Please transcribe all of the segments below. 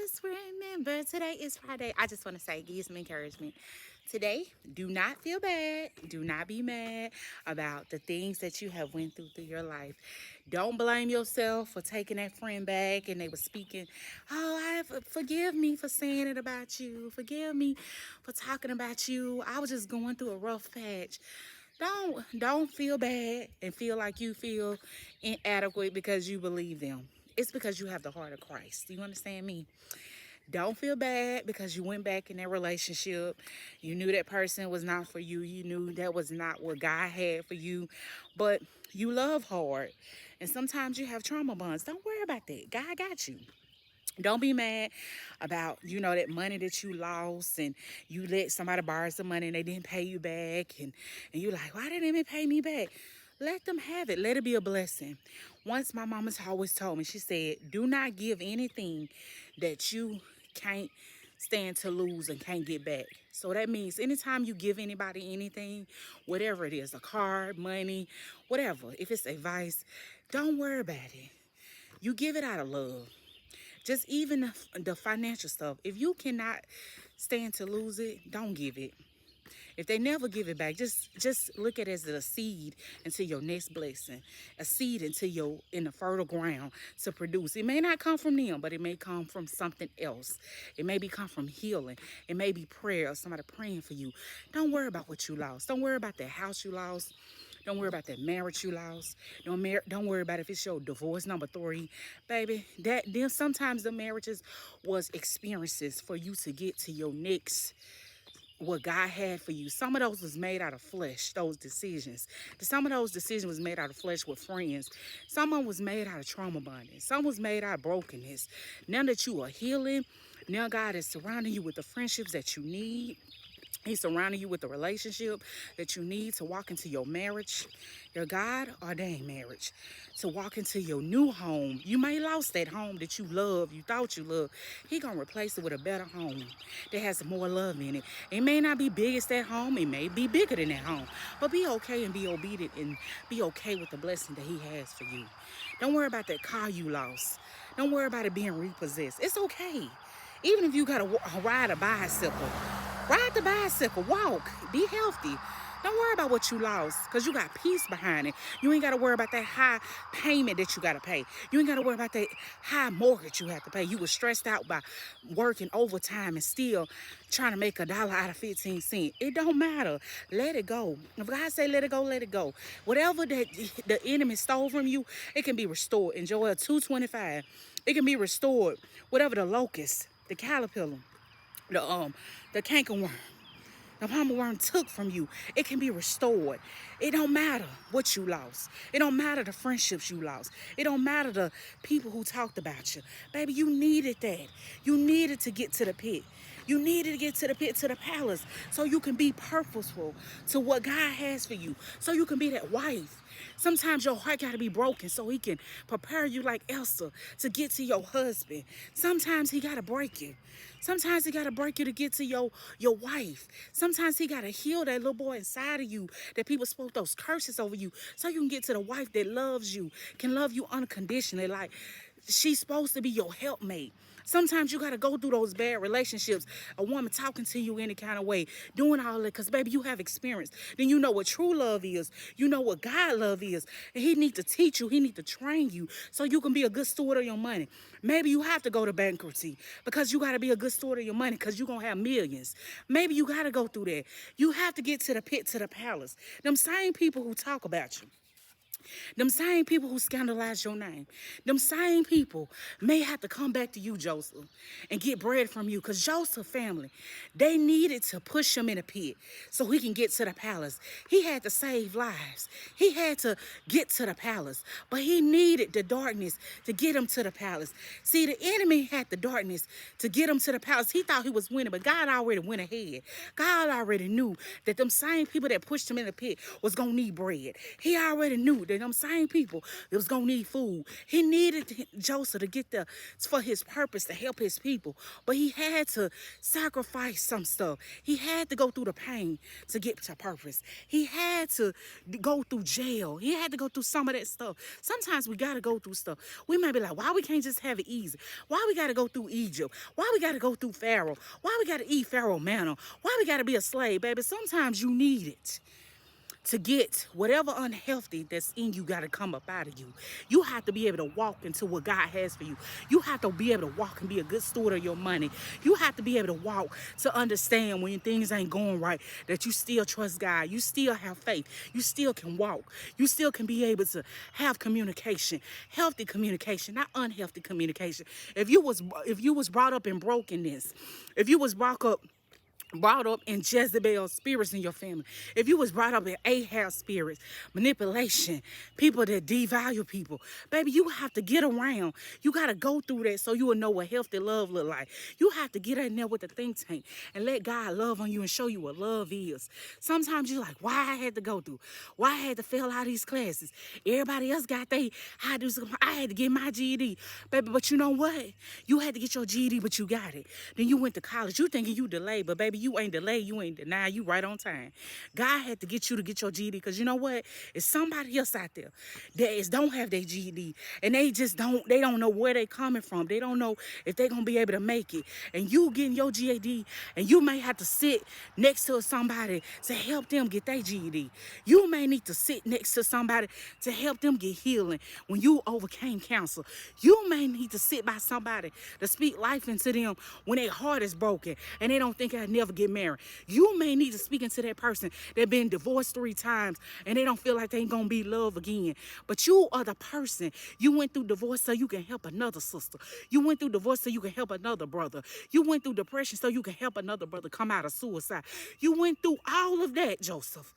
just remember today is Friday. I just want to say, give you some encouragement. Today, do not feel bad. Do not be mad about the things that you have went through your life. Don't blame yourself for taking that friend back and they were speaking, oh, forgive me for saying it about you. Forgive me for talking about you. I was just going through a rough patch. Don't feel bad and feel like you feel inadequate because you believe them. It's because you have the heart of Christ. Do you understand me? Don't feel bad because you went back in that relationship. You knew that person was not for you. You knew that was not what God had for you. But you love hard. And sometimes you have trauma bonds. Don't worry about that. God got you. Don't be mad about, that money that you lost and you let somebody borrow some money and they didn't pay you back. And you're like, why didn't they even pay me back? Let them have it. Let it be a blessing. Once my mama's always told me, she said, do not give anything that you can't stand to lose and can't get back. So that means anytime you give anybody anything, whatever it is, a car, money, whatever, if it's advice, don't worry about it. You give it out of love. Just even the financial stuff. If you cannot stand to lose it, don't give it. If they never give it back, just look at it as a seed into your next blessing, a seed into your in the fertile ground to produce. It may not come from them, but it may come from something else. It may come from healing. It may be prayer or somebody praying for you. Don't worry about what you lost. Don't worry about that house you lost. Don't worry about that marriage you lost. Don't worry about if it's your divorce number 3, baby. Then sometimes the marriages was experiences for you to get to your next what God had for you. Some of those was made out of flesh, those decisions. Some of those decisions was made out of flesh with friends. Some of them was made out of trauma bonding. Some was made out of brokenness. Now that you are healing, now God is surrounding you with the friendships that you need. He's surrounding you with the relationship that you need to walk into your marriage, your God ordained marriage, to walk into your new home. You may lost that home that you love, you thought you loved. He gonna replace it with a better home that has more love in it. It may not be big as that home, it may be bigger than that home, but be okay and be obedient and be okay with the blessing that he has for you. Don't worry about that car you lost. Don't worry about it being repossessed. It's okay. Even if you gotta ride a bicycle, ride the bicycle, walk, be healthy. Don't worry about what you lost because you got peace behind it. You ain't got to worry about that high payment that you got to pay. You ain't got to worry about that high mortgage you have to pay. You were stressed out by working overtime and still trying to make $1 out of 15 cents. It don't matter. Let it go. If God say let it go, let it go. Whatever that the enemy stole from you, it can be restored. In Joel 2:25, it can be restored. Whatever the locust, the caterpillar, the cankerworm, the palmer worm took from you, it can be restored. It don't matter what you lost. It don't matter the friendships you lost. It don't matter the people who talked about you. Baby, you needed that. You needed to get to the pit. You needed to get to the pit, to the palace, so you can be purposeful to what God has for you. So you can be that wife. Sometimes your heart got to be broken so he can prepare you like Elsa to get to your husband. Sometimes he got to break you. Sometimes he got to break you to get to your wife. Sometimes he got to heal that little boy inside of you that people spoke those curses over you so you can get to the wife that loves you, can love you unconditionally. Like she's supposed to be your helpmate. Sometimes you got to go through those bad relationships, a woman talking to you any kind of way, doing all that, because, baby, you have experience. Then you know what true love is. You know what God love is. And he need to teach you. He need to train you so you can be a good steward of your money. Maybe you have to go to bankruptcy because you got to be a good steward of your money because you're going to have millions. Maybe you got to go through that. You have to get to the pit, to the palace. Them same people who talk about you, them same people who scandalize your name, them same people may have to come back to you, Joseph, and get bread from you. Because Joseph family, they needed to push him in a pit so he can get to the palace. He had to save lives. He had to get to the palace. But he needed the darkness to get him to the palace. See, the enemy had the darkness to get him to the palace. He thought he was winning, but God already went ahead. God already knew that them same people that pushed him in the pit was going to need bread. He already knew that them same people that was going to need food. He needed Joseph to get there for his purpose, to help his people. But he had to sacrifice some stuff. He had to go through the pain to get to purpose. He had to go through jail. He had to go through some of that stuff. Sometimes we got to go through stuff. We may be like, why we can't just have it easy? Why we got to go through Egypt? Why we got to go through Pharaoh? Why we got to eat Pharaoh manna? Why we got to be a slave, baby? Sometimes you need it to get whatever unhealthy that's in you got to come up out of you. You have to be able to walk into what God has for you. You have to be able to walk and be a good steward of your money. You have to be able to walk to understand when things ain't going right, that you still trust God. You still have faith. You still can walk. You still can be able to have communication, healthy communication, not unhealthy communication. If you was brought up in brokenness, if you was brought up in Jezebel spirits in your family, if you was brought up in Ahab spirits, manipulation, people that devalue people, baby, you have to get around. You got to go through that so you will know what healthy love look like. You have to get in there with the think tank and let God love on you and show you what love is. Sometimes you're like, why I had to go through? Why I had to fail out these classes? Everybody else got I had to get my GED. Baby, but you know what? You had to get your GED, but you got it. Then you went to college. You thinking you delayed, but baby, you ain't delayed, you ain't denied, you right on time. God had to get you to get your GED, because you know what? It's somebody else out there that don't have their GED, and they don't know where they coming from. They don't know if they gonna be able to make it. And you getting your GED, and you may have to sit next to somebody to help them get their GED. You may need to sit next to somebody to help them get healing when you overcame cancer. You may need to sit by somebody to speak life into them when their heart is broken and they don't think I'll never get married. You may need to speak into that person that been divorced 3 times and they don't feel like they ain't gonna be loved again. But you are the person. You went through divorce so you can help another sister. You went through divorce so you can help another brother. You went through depression so you can help another brother come out of suicide. You went through all of that, Joseph.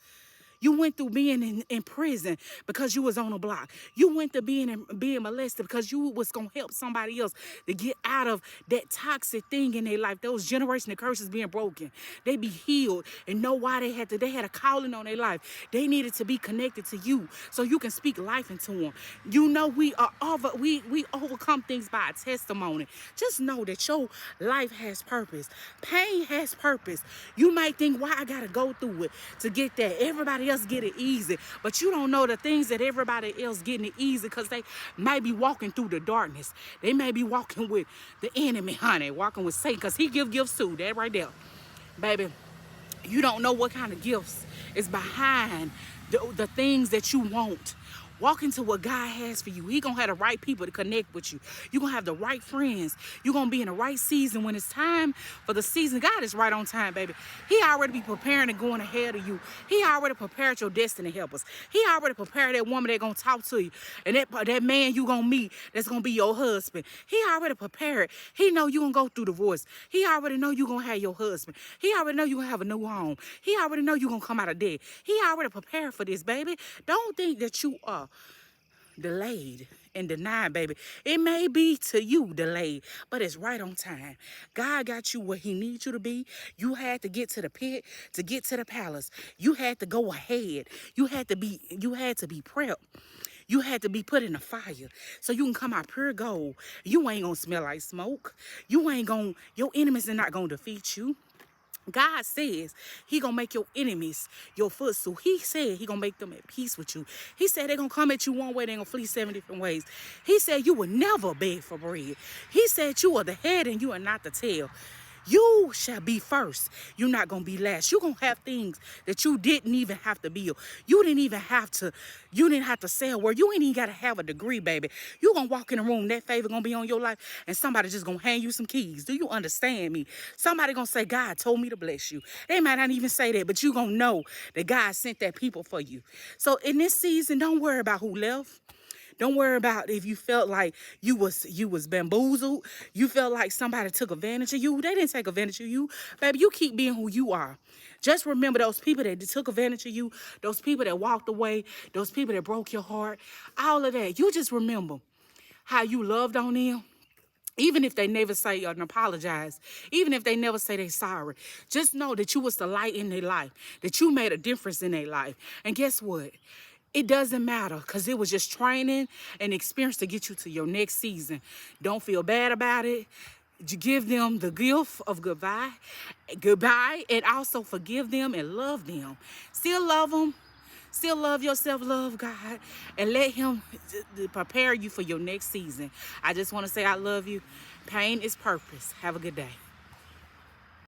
You went through being in prison because you was on a block. You went to being molested because you was going to help somebody else to get out of that toxic thing in their life. Those generational curses being broken. They be healed and know why they had a calling on their life. They needed to be connected to you so you can speak life into them. You know we overcome things by a testimony. Just know that your life has purpose. Pain has purpose. You might think, why I got to go through it to get that? Everybody else get it easy, but you don't know the things that everybody else getting it easy because they might be walking through the darkness. They may be walking with the enemy, honey, walking with Satan, because he give gifts too. That right there, baby. You don't know what kind of gifts is behind the things that you want. Walk into what God has for you. He gonna have the right people to connect with you. You gonna have the right friends. You gonna be in the right season. When it's time for the season, God is right on time, baby. He already be preparing and going ahead of you. He already prepared your destiny helpers. He already prepared that woman that gonna talk to you, and that man you gonna meet that's gonna be your husband. He already prepared. He know you gonna go through divorce. He already know you gonna have your husband. He already know you gonna have a new home. He already know you gonna come out of debt. He already prepared for this, baby. Don't think that you are delayed and denied, baby. It may be to you delayed, but it's right on time. God got you where he needs you to be. You had to get to the pit to get to the palace. You had to go ahead. You had to be prepped. You had to be put in the fire so you can come out pure gold. You ain't gonna smell like smoke. Your enemies are not gonna defeat you. God says he gonna make your enemies your footstool. He said he gonna make them at peace with you. He said they're gonna come at you one way, they're gonna flee 7 different ways. He said you will never beg for bread. He said you are the head and you are not the tail. You shall be first. You're not going to be last. You're going to have things that you didn't even have to build. You didn't have to say a word. You ain't even got to have a degree, baby. You're going to walk in the room, that favor going to be on your life, and somebody just going to hand you some keys. Do you understand me? Somebody going to say, God told me to bless you. They might not even say that, but you going to know that God sent that people for you. So in this season, don't worry about who left. Don't worry about if you felt like you was bamboozled. You felt like somebody took advantage of you. They didn't take advantage of you. Baby, you keep being who you are. Just remember those people that took advantage of you, those people that walked away, those people that broke your heart, all of that. You just remember how you loved on them. Even if they never say or apologize, even if they never say they're sorry, just know that you was the light in their life, that you made a difference in their life. And guess what? It doesn't matter because it was just training and experience to get you to your next season. Don't feel bad about it. You give them the gift of goodbye, and also forgive them and love them. Still love them. Still love yourself, love God, and let Him prepare you for your next season. I just want to say I love you. Pain is purpose. Have a good day.